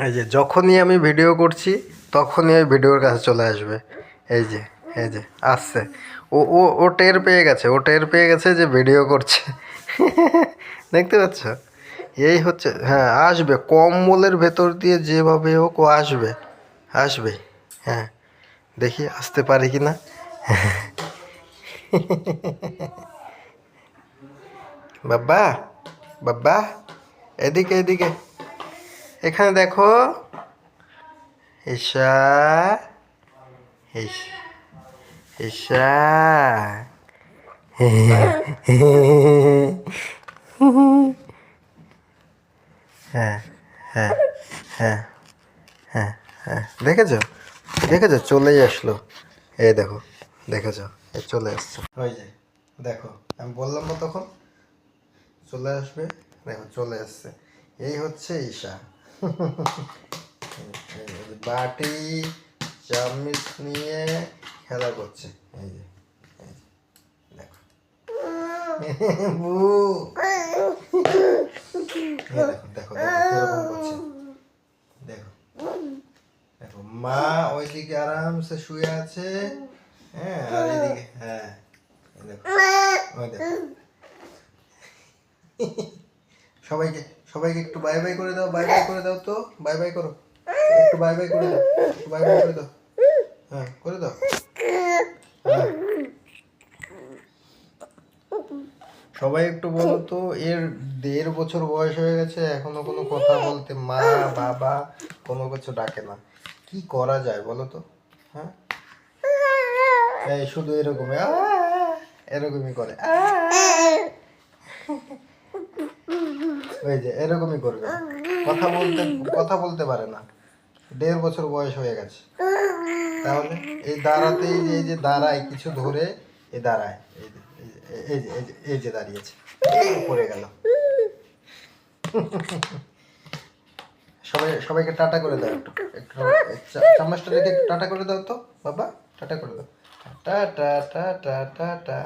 এই যে যখনই আমি ভিডিও করছি তখনই ওই ভিডিওর কাছে চলে আসবে। এই যে এই যে আসছে, ও ও ও টের পেয়ে গেছে, ও টের পেয়ে গেছে যে ভিডিও করছে। দেখতে পাচ্ছ? এই হচ্ছে, হ্যাঁ আসবে, কম্বলের ভেতর দিয়ে যেভাবে হোক ও আসবে, আসবে। হ্যাঁ, দেখি আসতে পারে কি না। বাবা, বাবা, এদিকে এদিকে, এখানে দেখো। ঈশা, ঈশা। হ্যাঁ হ্যাঁ হ্যাঁ হ্যাঁ হ্যাঁ, দেখেছো, দেখেছো চলেই আসলো। এই দেখো, দেখেছো, এই চলে আসছে। ওই যে দেখো, আমি বললাম না তখন চলে আসবে, দেখো চলে আসছে। এই হচ্ছে ঈশা। বাটি চামচ নিয়ে খেলা করছে। এই যে, এই যে, দেখো। বু, দেখো দেখো দেখো কিরকম করছে, দেখো দেখো। মা ওইদিকে আরামসে শুয়ে আছে, হ্যাঁ, আর এদিকে, হ্যাঁ দেখো, ওই দেখো। সবাইকে, সবাইকে একটু বাই বাই করে দাও, বাই বাই করে দাও তো, বাই বাই করো, একটু বাই বাই করে দাও, একটু বাই বাই করে দাও, হ্যাঁ করে দাও, হ্যাঁ। সবাই একটু বলো তো, এর 1.5 বছর বয়স হয়ে গেছে, এখনো কোনো কথা বলতে মা বাবা কোনো কিছু ডাকে না। কি করা যায় বলো তো? হ্যাঁ, এই শুধু এরকমই এরকমই করে, ওই যে এরকমই করবে, কথা বলতে পারে না, 1.5 বছর বয়স হয়ে গেছে। তাহলে এই দাঁড়াতেই, এই যে দাঁড়ায় কিছু ধরে, এই দাঁড়ায়, এই যে এই যে এই যে এই যে দাঁড়িয়েছে, পড়ে গেল। সবাইকে টাটা করে দাও, একটু একটু চামচটা রেখে টাটা করে দাও তো বাবা, টাটা করে দাও, টাটা টাটা টাটা।